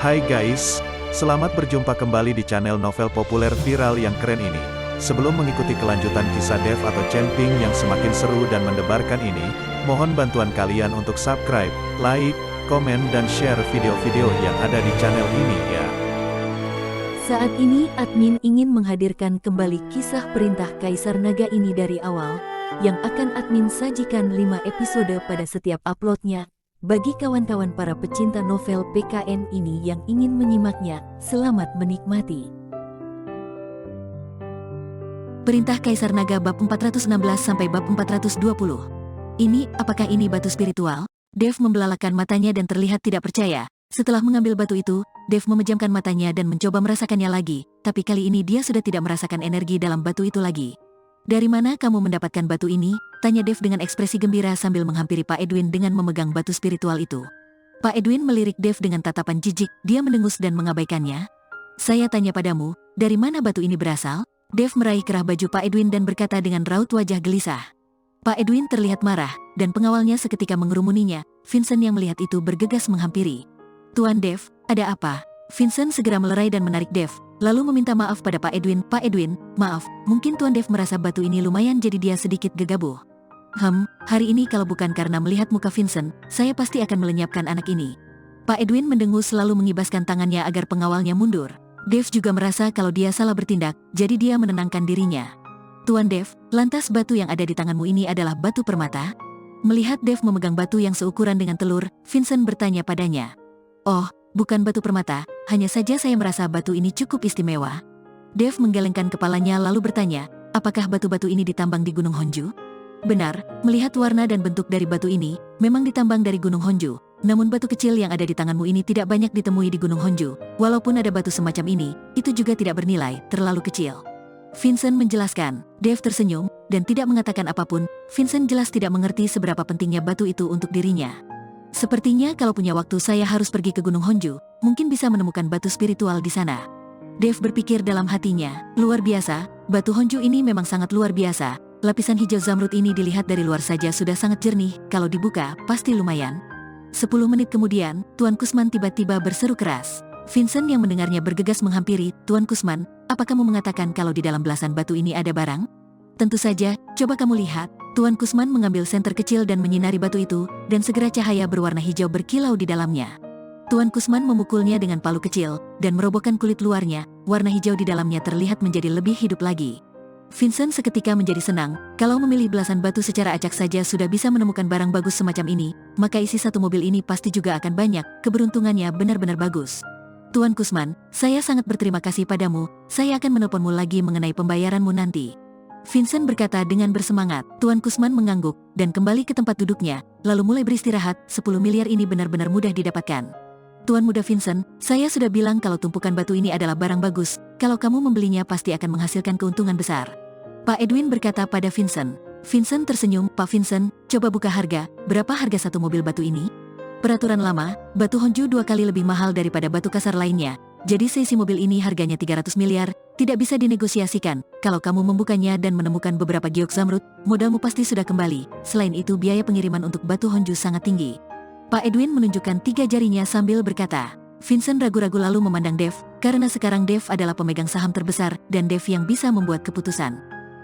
Hai guys, selamat berjumpa kembali di channel novel populer viral yang keren ini. Sebelum mengikuti kelanjutan kisah Dev atau Chen-Ping yang semakin seru dan mendebarkan ini, mohon bantuan kalian untuk subscribe, like, komen dan share video-video yang ada di channel ini ya. Saat ini admin ingin menghadirkan kembali kisah perintah Kaisar Naga ini dari awal, yang akan admin sajikan 5 episode pada setiap uploadnya. Bagi kawan-kawan para pecinta novel PKN ini yang ingin menyimaknya, selamat menikmati. Perintah Kaisar Naga bab 416 sampai bab 420. Ini, apakah ini batu spiritual? Dev membelalakan matanya dan terlihat tidak percaya. Setelah mengambil batu itu, Dev memejamkan matanya dan mencoba merasakannya lagi, tapi kali ini dia sudah tidak merasakan energi dalam batu itu lagi. Dari mana kamu mendapatkan batu ini? Tanya Dev dengan ekspresi gembira sambil menghampiri Pak Edwin dengan memegang batu spiritual itu. Pak Edwin melirik Dev dengan tatapan jijik, dia mendengus dan mengabaikannya. Saya tanya padamu, dari mana batu ini berasal? Dev meraih kerah baju Pak Edwin dan berkata dengan raut wajah gelisah. Pak Edwin terlihat marah, dan pengawalnya seketika mengerumuninya. Vincent yang melihat itu bergegas menghampiri. Tuan Dev, ada apa? Vincent segera melerai dan menarik Dev, lalu meminta maaf pada Pak Edwin. Pak Edwin, maaf, mungkin Tuan Dev merasa batu ini lumayan jadi dia sedikit gegabah. Hari ini kalau bukan karena melihat muka Vincent, saya pasti akan melenyapkan anak ini. Pak Edwin mendengus lalu mengibaskan tangannya agar pengawalnya mundur. Dev juga merasa kalau dia salah bertindak, jadi dia menenangkan dirinya. Tuan Dev, lantas batu yang ada di tanganmu ini adalah batu permata? Melihat Dev memegang batu yang seukuran dengan telur, Vincent bertanya padanya. Oh, bukan batu permata, hanya saja saya merasa batu ini cukup istimewa. Dev menggelengkan kepalanya lalu bertanya, apakah batu-batu ini ditambang di Gunung Honju? Benar, melihat warna dan bentuk dari batu ini, memang ditambang dari Gunung Honju. Namun batu kecil yang ada di tanganmu ini tidak banyak ditemui di Gunung Honju. Walaupun ada batu semacam ini, itu juga tidak bernilai, terlalu kecil. Vincent menjelaskan. Dev tersenyum, dan tidak mengatakan apapun. Vincent jelas tidak mengerti seberapa pentingnya batu itu untuk dirinya. Sepertinya kalau punya waktu saya harus pergi ke Gunung Honju, mungkin bisa menemukan batu spiritual di sana. Dev berpikir dalam hatinya, luar biasa, batu Honju ini memang sangat luar biasa. Lapisan hijau zamrud ini dilihat dari luar saja sudah sangat jernih, kalau dibuka, pasti lumayan. 10 menit kemudian, Tuan Kusman tiba-tiba berseru keras. Vincent yang mendengarnya bergegas menghampiri, Tuan Kusman, apa kamu mengatakan kalau di dalam belasan batu ini ada barang? Tentu saja, coba kamu lihat. Tuan Kusman mengambil senter kecil dan menyinari batu itu, dan segera cahaya berwarna hijau berkilau di dalamnya. Tuan Kusman memukulnya dengan palu kecil, dan merobohkan kulit luarnya, warna hijau di dalamnya terlihat menjadi lebih hidup lagi. Vincent seketika menjadi senang, kalau memilih belasan batu secara acak saja sudah bisa menemukan barang bagus semacam ini, maka isi satu mobil ini pasti juga akan banyak, keberuntungannya benar-benar bagus. Tuan Kusman, saya sangat berterima kasih padamu, saya akan menelponmu lagi mengenai pembayaranmu nanti. Vincent berkata dengan bersemangat. Tuan Kusman mengangguk, dan kembali ke tempat duduknya, lalu mulai beristirahat. 10 miliar ini benar-benar mudah didapatkan. Tuan muda Vincent, saya sudah bilang kalau tumpukan batu ini adalah barang bagus, kalau kamu membelinya pasti akan menghasilkan keuntungan besar. Pak Edwin berkata pada Vincent. Vincent tersenyum, Pak Vincent, coba buka harga, berapa harga satu mobil batu ini? Peraturan lama, batu Honju 2 kali lebih mahal daripada batu kasar lainnya. Jadi seisi mobil ini harganya 300 miliar, tidak bisa dinegosiasikan. Kalau kamu membukanya dan menemukan beberapa giok zamrud, modalmu pasti sudah kembali. Selain itu biaya pengiriman untuk batu Honju sangat tinggi. Pak Edwin menunjukkan 3 jarinya sambil berkata. Vincent ragu-ragu lalu memandang Dev, karena sekarang Dev adalah pemegang saham terbesar, dan Dev yang bisa membuat keputusan.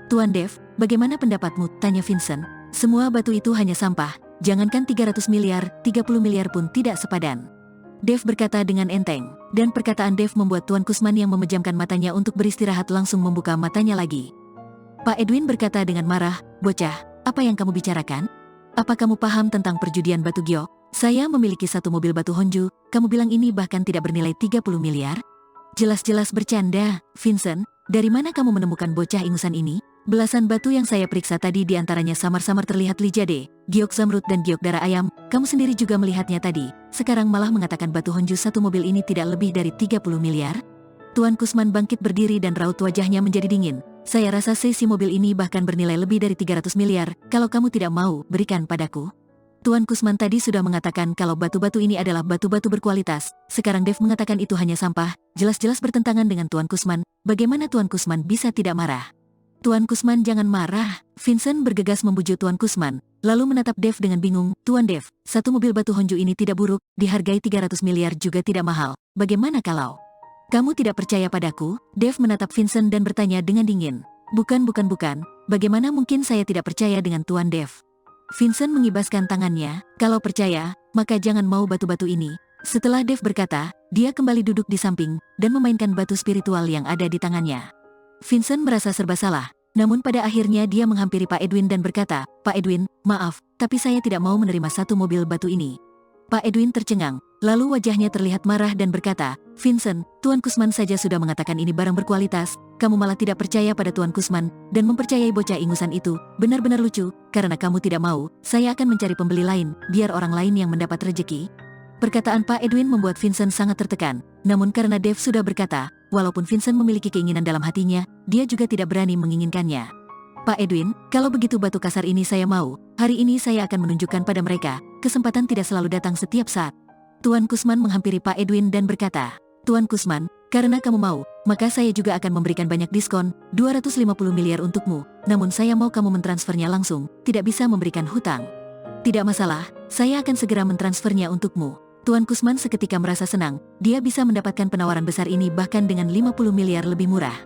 Tuan Dev, bagaimana pendapatmu? Tanya Vincent. Semua batu itu hanya sampah, jangankan 300 miliar, 30 miliar pun tidak sepadan. Dev berkata dengan enteng, dan perkataan Dev membuat Tuan Kusman yang memejamkan matanya untuk beristirahat langsung membuka matanya lagi. Pak Edwin berkata dengan marah, bocah, apa yang kamu bicarakan? Apa kamu paham tentang perjudian batu giok? Saya memiliki satu mobil batu Honju, kamu bilang ini bahkan tidak bernilai 30 miliar? Jelas-jelas bercanda, Vincent, dari mana kamu menemukan bocah ingusan ini? Belasan batu yang saya periksa tadi diantaranya samar-samar terlihat lijade, giok zamrud dan giok darah ayam, kamu sendiri juga melihatnya tadi, sekarang malah mengatakan batu Honju satu mobil ini tidak lebih dari 30 miliar? Tuan Kusman bangkit berdiri dan raut wajahnya menjadi dingin, saya rasa seisi mobil ini bahkan bernilai lebih dari 300 miliar, kalau kamu tidak mau, berikan padaku. Tuan Kusman tadi sudah mengatakan kalau batu-batu ini adalah batu-batu berkualitas, sekarang Dev mengatakan itu hanya sampah, jelas-jelas bertentangan dengan Tuan Kusman, bagaimana Tuan Kusman bisa tidak marah? Tuan Kusman jangan marah, Vincent bergegas membujuk Tuan Kusman, lalu menatap Dev dengan bingung. Tuan Dev, satu mobil batu Honju ini tidak buruk, dihargai 300 miliar juga tidak mahal. bagaimana kalau kamu tidak percaya padaku? Dave menatap Vincent dan bertanya dengan dingin. Bukan, bagaimana mungkin saya tidak percaya dengan Tuan Dave? Vincent mengibaskan tangannya, kalau percaya, maka jangan mau batu-batu ini. Setelah Dave berkata, dia kembali duduk di samping, dan memainkan batu spiritual yang ada di tangannya. Vincent merasa serba salah, namun pada akhirnya dia menghampiri Pak Edwin dan berkata, Pak Edwin, maaf, tapi saya tidak mau menerima satu mobil batu ini. Pak Edwin tercengang, lalu wajahnya terlihat marah dan berkata, Vincent, Tuan Kusman saja sudah mengatakan ini barang berkualitas, kamu malah tidak percaya pada Tuan Kusman, dan mempercayai bocah ingusan itu, benar-benar lucu, karena kamu tidak mau, saya akan mencari pembeli lain, biar orang lain yang mendapat rejeki. Perkataan Pak Edwin membuat Vincent sangat tertekan, namun karena Dave sudah berkata, walaupun Vincent memiliki keinginan dalam hatinya, dia juga tidak berani menginginkannya. Pak Edwin, kalau begitu batu kasar ini saya mau, hari ini saya akan menunjukkan pada mereka, kesempatan tidak selalu datang setiap saat. Tuan Kusman menghampiri Pak Edwin dan berkata, Tuan Kusman, karena kamu mau, maka saya juga akan memberikan banyak diskon, 250 miliar untukmu, namun saya mau kamu mentransfernya langsung, tidak bisa memberikan hutang. Tidak masalah, saya akan segera mentransfernya untukmu. Tuan Kusman seketika merasa senang, dia bisa mendapatkan penawaran besar ini bahkan dengan 50 miliar lebih murah.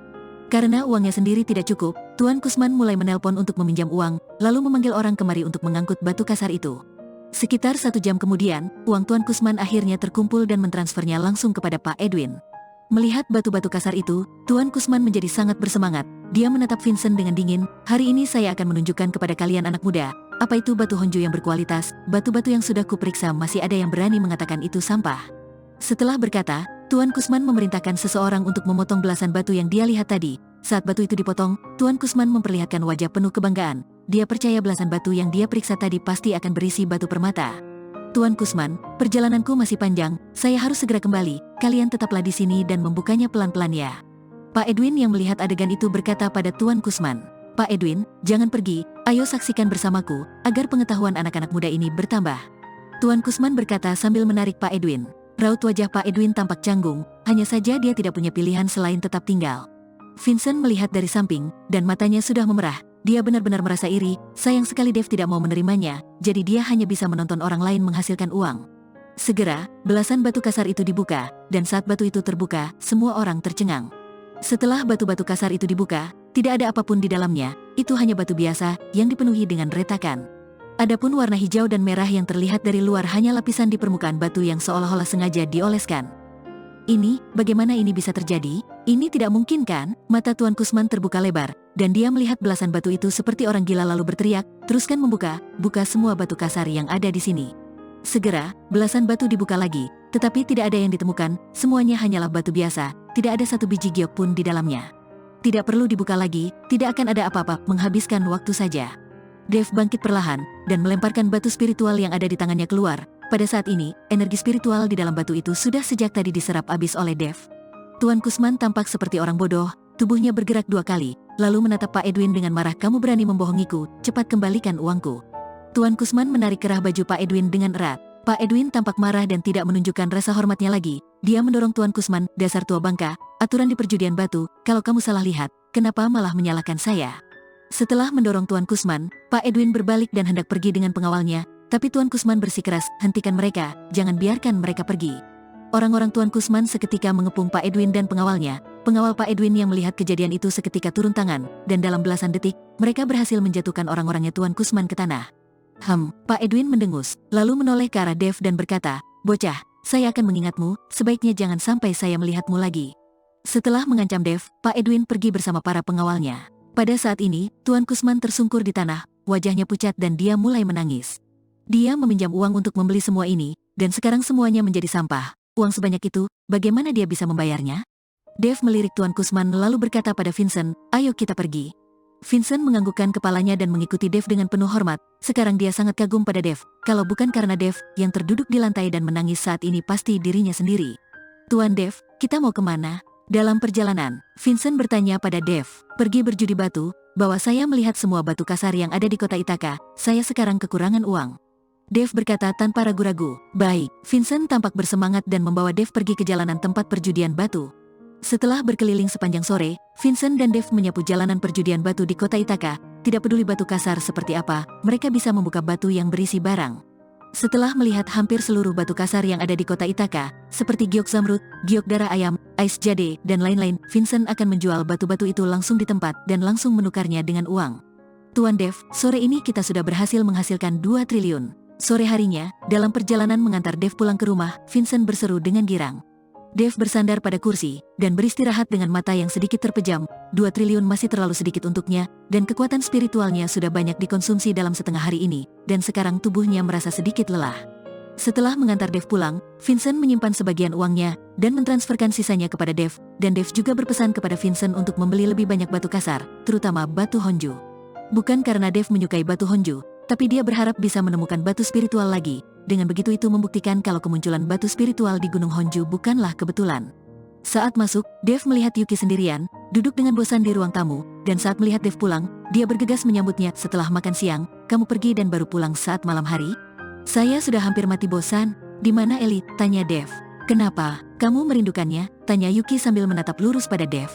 Karena uangnya sendiri tidak cukup, Tuan Kusman mulai menelpon untuk meminjam uang, lalu memanggil orang kemari untuk mengangkut batu kasar itu. Sekitar 1 jam kemudian, uang Tuan Kusman akhirnya terkumpul dan mentransfernya langsung kepada Pak Edwin. Melihat batu-batu kasar itu, Tuan Kusman menjadi sangat bersemangat. Dia menatap Vincent dengan dingin, hari ini saya akan menunjukkan kepada kalian anak muda, apa itu batu honjo yang berkualitas, batu-batu yang sudah kuperiksa masih ada yang berani mengatakan itu sampah. Setelah berkata, Tuan Kusman memerintahkan seseorang untuk memotong belasan batu yang dia lihat tadi. Saat batu itu dipotong, Tuan Kusman memperlihatkan wajah penuh kebanggaan. Dia percaya belasan batu yang dia periksa tadi pasti akan berisi batu permata. Tuan Kusman, perjalananku masih panjang, saya harus segera kembali, kalian tetaplah di sini dan membukanya pelan-pelan ya. Pak Edwin yang melihat adegan itu berkata pada Tuan Kusman, Pak Edwin, jangan pergi, ayo saksikan bersamaku, agar pengetahuan anak-anak muda ini bertambah. Tuan Kusman berkata sambil menarik Pak Edwin. Raut wajah Pak Edwin tampak canggung, hanya saja dia tidak punya pilihan selain tetap tinggal. Vincent melihat dari samping, dan matanya sudah memerah. Dia benar-benar merasa iri, sayang sekali Dave tidak mau menerimanya, jadi dia hanya bisa menonton orang lain menghasilkan uang. Segera, belasan batu kasar itu dibuka, dan saat batu itu terbuka, semua orang tercengang. Setelah batu-batu kasar itu dibuka, tidak ada apapun di dalamnya, itu hanya batu biasa, yang dipenuhi dengan retakan. Adapun warna hijau dan merah yang terlihat dari luar hanya lapisan di permukaan batu yang seolah-olah sengaja dioleskan. Ini, bagaimana ini bisa terjadi? Ini tidak mungkin kan? Mata Tuan Kusman terbuka lebar, dan dia melihat belasan batu itu seperti orang gila lalu berteriak, teruskan buka semua batu kasar yang ada di sini. Segera, belasan batu dibuka lagi, tetapi tidak ada yang ditemukan, semuanya hanyalah batu biasa, tidak ada satu biji giok pun di dalamnya. Tidak perlu dibuka lagi, tidak akan ada apa-apa, menghabiskan waktu saja. Dave bangkit perlahan, dan melemparkan batu spiritual yang ada di tangannya keluar. Pada saat ini, energi spiritual di dalam batu itu sudah sejak tadi diserap habis oleh Dave. Tuan Kusman tampak seperti orang bodoh, tubuhnya bergerak 2 kali, lalu menatap Pak Edwin dengan marah, kamu berani membohongiku, cepat kembalikan uangku. Tuan Kusman menarik kerah baju Pak Edwin dengan erat. Pak Edwin tampak marah dan tidak menunjukkan rasa hormatnya lagi. Dia mendorong Tuan Kusman, dasar tua bangka, aturan di perjudian batu, kalau kamu salah lihat, kenapa malah menyalahkan saya? Setelah mendorong Tuan Kusman, Pak Edwin berbalik dan hendak pergi dengan pengawalnya, tapi Tuan Kusman bersikeras, hentikan mereka, jangan biarkan mereka pergi. Orang-orang Tuan Kusman seketika mengepung Pak Edwin dan pengawalnya. Pengawal Pak Edwin yang melihat kejadian itu seketika turun tangan, dan dalam belasan detik, mereka berhasil menjatuhkan orang-orangnya Tuan Kusman ke tanah. Pak Edwin mendengus, lalu menoleh ke arah Dave dan berkata, bocah, saya akan mengingatmu, sebaiknya jangan sampai saya melihatmu lagi. Setelah mengancam Dave, Pak Edwin pergi bersama para pengawalnya. Pada saat ini, Tuan Kusman tersungkur di tanah, wajahnya pucat dan dia mulai menangis. Dia meminjam uang untuk membeli semua ini, dan sekarang semuanya menjadi sampah. Uang sebanyak itu, bagaimana dia bisa membayarnya? Dave melirik Tuan Kusman lalu berkata pada Vincent, ayo kita pergi. Vincent menganggukkan kepalanya dan mengikuti Dave dengan penuh hormat. Sekarang dia sangat kagum pada Dave, kalau bukan karena Dave, yang terduduk di lantai dan menangis saat ini pasti dirinya sendiri. Tuan Dave, kita mau kemana? Dalam perjalanan, Vincent bertanya pada Dave, pergi berjudi batu, bahwa saya melihat semua batu kasar yang ada di kota Ithaka, saya sekarang kekurangan uang. Dave berkata tanpa ragu-ragu, baik. Vincent tampak bersemangat dan membawa Dave pergi ke jalanan tempat perjudian batu. Setelah berkeliling sepanjang sore, Vincent dan Dave menyapu jalanan perjudian batu di kota Ithaka, tidak peduli batu kasar seperti apa, mereka bisa membuka batu yang berisi barang. Setelah melihat hampir seluruh batu kasar yang ada di kota Ithaka, seperti giok zamrud, giok darah ayam, ais jade, dan lain-lain, Vincent akan menjual batu-batu itu langsung di tempat dan langsung menukarnya dengan uang. Tuan Dev, sore ini kita sudah berhasil menghasilkan 2 triliun. Sore harinya, dalam perjalanan mengantar Dev pulang ke rumah, Vincent berseru dengan girang. Dev bersandar pada kursi, dan beristirahat dengan mata yang sedikit terpejam. 2 triliun masih terlalu sedikit untuknya, dan kekuatan spiritualnya sudah banyak dikonsumsi dalam setengah hari ini, dan sekarang tubuhnya merasa sedikit lelah. Setelah mengantar Dev pulang, Vincent menyimpan sebagian uangnya, dan mentransferkan sisanya kepada Dev, dan Dev juga berpesan kepada Vincent untuk membeli lebih banyak batu kasar, terutama batu honju. Bukan karena Dev menyukai batu honju, tapi dia berharap bisa menemukan batu spiritual lagi. Dengan begitu itu membuktikan kalau kemunculan batu spiritual di Gunung Honju bukanlah kebetulan. Saat masuk, Dev melihat Yuki sendirian, duduk dengan bosan di ruang tamu, dan saat melihat Dev pulang, dia bergegas menyambutnya. Setelah makan siang, kamu pergi dan baru pulang saat malam hari? Saya sudah hampir mati bosan. Di mana Ellie? Tanya Dev. Kenapa? Kamu merindukannya? Tanya Yuki sambil menatap lurus pada Dev.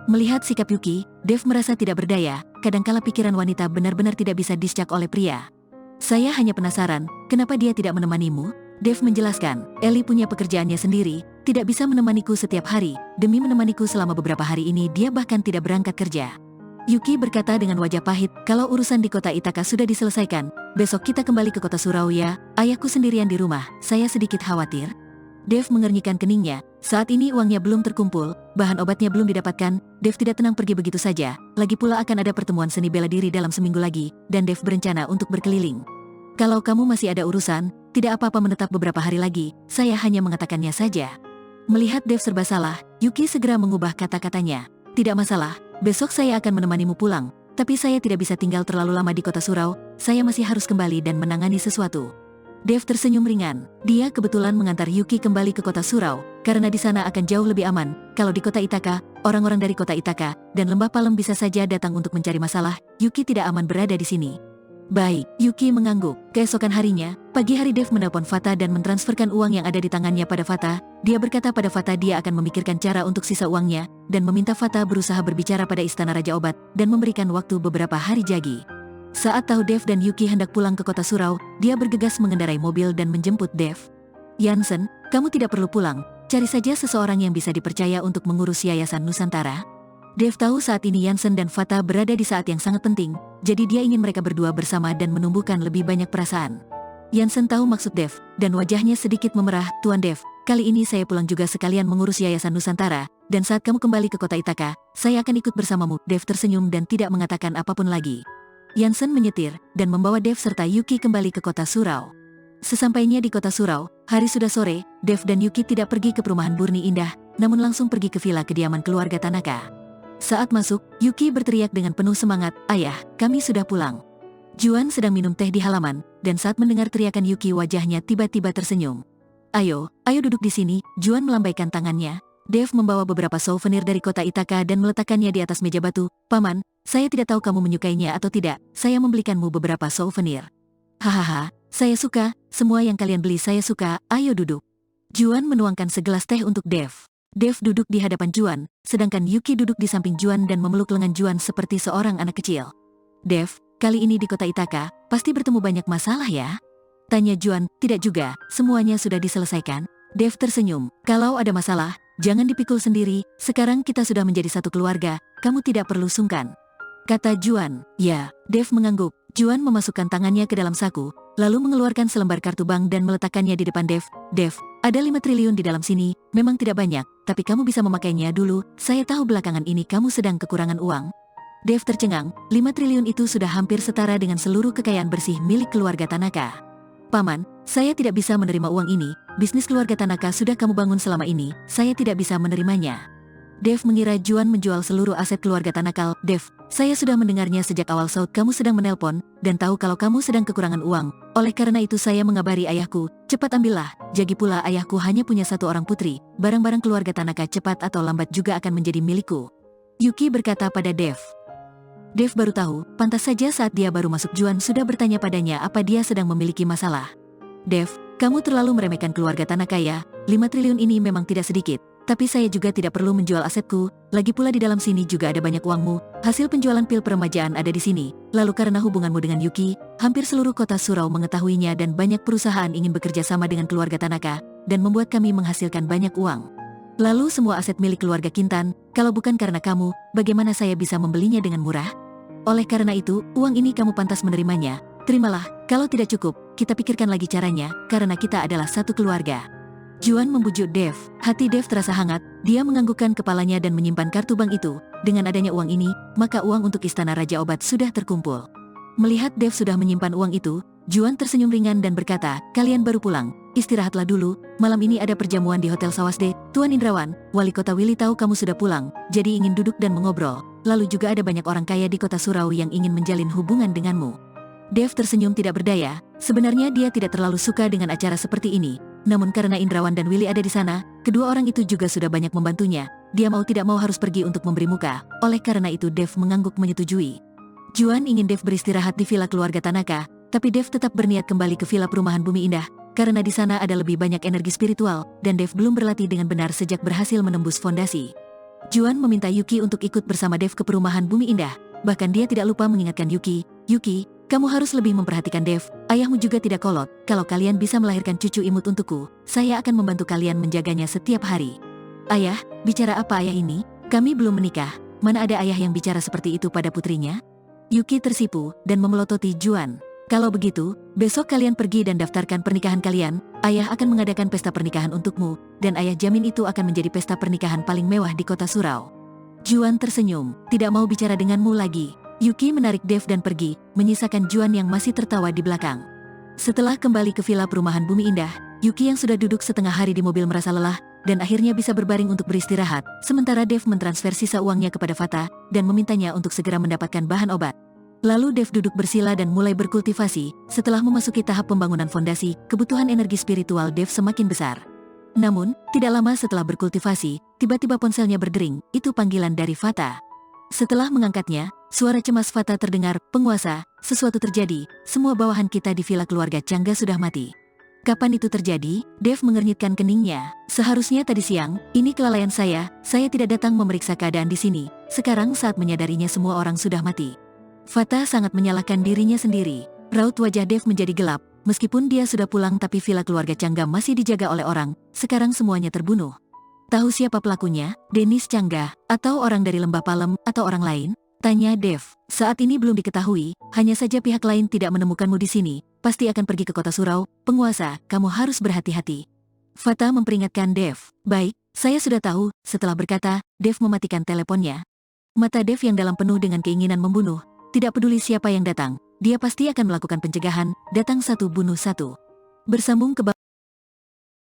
Melihat sikap Yuki, Dev merasa tidak berdaya. Kadangkala pikiran wanita benar-benar tidak bisa discak oleh pria. Saya hanya penasaran, kenapa dia tidak menemanimu? Dev menjelaskan, Ellie punya pekerjaannya sendiri, tidak bisa menemaniku setiap hari. Demi menemaniku selama beberapa hari ini dia bahkan tidak berangkat kerja. Yuki berkata dengan wajah pahit, kalau urusan di kota Ithaka sudah diselesaikan, besok kita kembali ke kota Surau ya. Ayahku sendirian di rumah, saya sedikit khawatir. Dev mengernyitkan keningnya, saat ini uangnya belum terkumpul, bahan obatnya belum didapatkan. Dev tidak tenang pergi begitu saja, lagi pula akan ada pertemuan seni bela diri dalam seminggu lagi, dan Dev berencana untuk berkeliling. Kalau kamu masih ada urusan, tidak apa-apa menetap beberapa hari lagi, saya hanya mengatakannya saja. Melihat Dev serba salah, Yuki segera mengubah kata-katanya. Tidak masalah, besok saya akan menemanimu pulang, tapi saya tidak bisa tinggal terlalu lama di kota Surau, saya masih harus kembali dan menangani sesuatu. Dev tersenyum ringan, dia kebetulan mengantar Yuki kembali ke kota Surau, karena di sana akan jauh lebih aman. Kalau di kota Ithaka, orang-orang dari kota Ithaka dan Lembah Palem bisa saja datang untuk mencari masalah, Yuki tidak aman berada di sini. Baik, Yuki mengangguk. Keesokan harinya, pagi hari Dev menelpon Fata dan mentransferkan uang yang ada di tangannya pada Fata. Dia berkata pada Fata dia akan memikirkan cara untuk sisa uangnya, dan meminta Fata berusaha berbicara pada Istana Raja Obat, dan memberikan waktu beberapa hari jagi. Saat tahu Dev dan Yuki hendak pulang ke kota Surau, dia bergegas mengendarai mobil dan menjemput Dev. Jansen, kamu tidak perlu pulang, cari saja seseorang yang bisa dipercaya untuk mengurus Yayasan Nusantara. Dev tahu saat ini Jansen dan Fata berada di saat yang sangat penting, jadi dia ingin mereka berdua bersama dan menumbuhkan lebih banyak perasaan. Jansen tahu maksud Dev, dan wajahnya sedikit memerah. Tuan Dev, kali ini saya pulang juga sekalian mengurus Yayasan Nusantara, dan saat kamu kembali ke kota Ithaka, saya akan ikut bersamamu. Dev tersenyum dan tidak mengatakan apapun lagi. Jansen menyetir, dan membawa Dev serta Yuki kembali ke kota Surau. Sesampainya di kota Surau, hari sudah sore. Dev dan Yuki tidak pergi ke perumahan Burni Indah, namun langsung pergi ke villa kediaman keluarga Tanaka. Saat masuk, Yuki berteriak dengan penuh semangat, ayah, kami sudah pulang. Juan sedang minum teh di halaman, dan saat mendengar teriakan Yuki wajahnya tiba-tiba tersenyum. Ayo duduk di sini, Juan melambaikan tangannya. Dev membawa beberapa souvenir dari kota Ithaka dan meletakkannya di atas meja batu. Paman, saya tidak tahu kamu menyukainya atau tidak, saya membelikanmu beberapa souvenir. Hahaha, saya suka, semua yang kalian beli saya suka, ayo duduk. Juan menuangkan segelas teh untuk Dev. Dev duduk di hadapan Juan, sedangkan Yuki duduk di samping Juan dan memeluk lengan Juan seperti seorang anak kecil. Dev, kali ini di kota Ithaka, pasti bertemu banyak masalah ya? Tanya Juan. Tidak juga, semuanya sudah diselesaikan. Dev tersenyum, kalau ada masalah, jangan dipikul sendiri, sekarang kita sudah menjadi satu keluarga, kamu tidak perlu sungkan. Kata Juan. Ya, Dev mengangguk. Juan memasukkan tangannya ke dalam saku, lalu mengeluarkan selembar kartu bank dan meletakkannya di depan Dev. Dev, ada 5 triliun di dalam sini, memang tidak banyak, tapi kamu bisa memakainya dulu, saya tahu belakangan ini kamu sedang kekurangan uang. Dev tercengang, 5 triliun itu sudah hampir setara dengan seluruh kekayaan bersih milik keluarga Tanaka. Paman, saya tidak bisa menerima uang ini, bisnis keluarga Tanaka sudah kamu bangun selama ini, saya tidak bisa menerimanya. Dev mengira Juan menjual seluruh aset keluarga Tanaka. Dev, saya sudah mendengarnya sejak awal saat kamu sedang menelpon, dan tahu kalau kamu sedang kekurangan uang. Oleh karena itu saya mengabari ayahku, cepat ambillah, lagi pula ayahku hanya punya satu orang putri, barang-barang keluarga Tanaka cepat atau lambat juga akan menjadi milikku. Yuki berkata pada Dev. Dev baru tahu, pantas saja saat dia baru masuk Juan sudah bertanya padanya apa dia sedang memiliki masalah. Dev, kamu terlalu meremehkan keluarga Tanaka ya, 5 triliun ini memang tidak sedikit. Tapi saya juga tidak perlu menjual asetku, lagi pula di dalam sini juga ada banyak uangmu, hasil penjualan pil peremajaan ada di sini, lalu karena hubunganmu dengan Yuki, hampir seluruh kota surau mengetahuinya dan banyak perusahaan ingin bekerja sama dengan keluarga Tanaka, dan membuat kami menghasilkan banyak uang. Lalu semua aset milik keluarga Kintan, kalau bukan karena kamu, bagaimana saya bisa membelinya dengan murah? Oleh karena itu, uang ini kamu pantas menerimanya, terimalah, kalau tidak cukup, kita pikirkan lagi caranya, karena kita adalah satu keluarga. Juan membujuk Dev. Hati Dev terasa hangat, dia menganggukkan kepalanya dan menyimpan kartu bank itu. Dengan adanya uang ini, maka uang untuk istana Raja Obat sudah terkumpul. Melihat Dev sudah menyimpan uang itu, Juan tersenyum ringan dan berkata, kalian baru pulang, istirahatlah dulu, malam ini ada perjamuan di Hotel Sawasde. Tuan Indrawan, Wali Kota Willy tahu kamu sudah pulang, jadi ingin duduk dan mengobrol. Lalu juga ada banyak orang kaya di kota Surau yang ingin menjalin hubungan denganmu. Dev tersenyum tidak berdaya, sebenarnya dia tidak terlalu suka dengan acara seperti ini. Namun karena Indrawan dan Willy ada di sana, kedua orang itu juga sudah banyak membantunya. Dia mau tidak mau harus pergi untuk memberi muka. Oleh karena itu Dev mengangguk menyetujui. Juan ingin Dev beristirahat di villa keluarga Tanaka, tapi Dev tetap berniat kembali ke villa perumahan Bumi Indah, karena di sana ada lebih banyak energi spiritual, dan Dev belum berlatih dengan benar sejak berhasil menembus fondasi. Juan meminta Yuki untuk ikut bersama Dev ke perumahan Bumi Indah. Bahkan dia tidak lupa mengingatkan Yuki, Yuki, kamu harus lebih memperhatikan Dev, ayahmu juga tidak kolot, kalau kalian bisa melahirkan cucu imut untukku, saya akan membantu kalian menjaganya setiap hari. Ayah, bicara apa ayah ini? Kami belum menikah, mana ada ayah yang bicara seperti itu pada putrinya? Yuki tersipu, dan memelototi Juan. Kalau begitu, besok kalian pergi dan daftarkan pernikahan kalian, ayah akan mengadakan pesta pernikahan untukmu, dan ayah jamin itu akan menjadi pesta pernikahan paling mewah di kota Surau. Juan tersenyum, tidak mau bicara denganmu lagi. Yuki menarik Dev dan pergi, menyisakan Juan yang masih tertawa di belakang. Setelah kembali ke villa perumahan Bumi Indah, Yuki yang sudah duduk setengah hari di mobil merasa lelah, dan akhirnya bisa berbaring untuk beristirahat, sementara Dev mentransfer sisa uangnya kepada Fata, dan memintanya untuk segera mendapatkan bahan obat. Lalu Dev duduk bersila dan mulai berkultivasi. Setelah memasuki tahap pembangunan fondasi, kebutuhan energi spiritual Dev semakin besar. Namun, tidak lama setelah berkultivasi, tiba-tiba ponselnya berdering, itu panggilan dari Fata. Setelah mengangkatnya, suara cemas Fata terdengar, penguasa, sesuatu terjadi, semua bawahan kita di villa keluarga Changga sudah mati. Kapan itu terjadi? Dev mengernyitkan keningnya. Seharusnya tadi siang, ini kelalaian saya tidak datang memeriksa keadaan di sini, sekarang saat menyadarinya semua orang sudah mati. Fata sangat menyalahkan dirinya sendiri. Raut wajah Dev menjadi gelap, meskipun dia sudah pulang tapi villa keluarga Changga masih dijaga oleh orang, sekarang semuanya terbunuh. Tahu siapa pelakunya? Dennis Changga, atau orang dari Lembah Palem, atau orang lain? Tanya Dev. Saat ini belum diketahui, hanya saja pihak lain tidak menemukanmu di sini, pasti akan pergi ke kota Surau, penguasa, kamu harus berhati-hati. Fata memperingatkan Dev. Baik, saya sudah tahu, setelah berkata, Dev mematikan teleponnya. Mata Dev yang dalam penuh dengan keinginan membunuh, tidak peduli siapa yang datang, dia pasti akan melakukan pencegahan, datang satu bunuh satu. Bersambung ke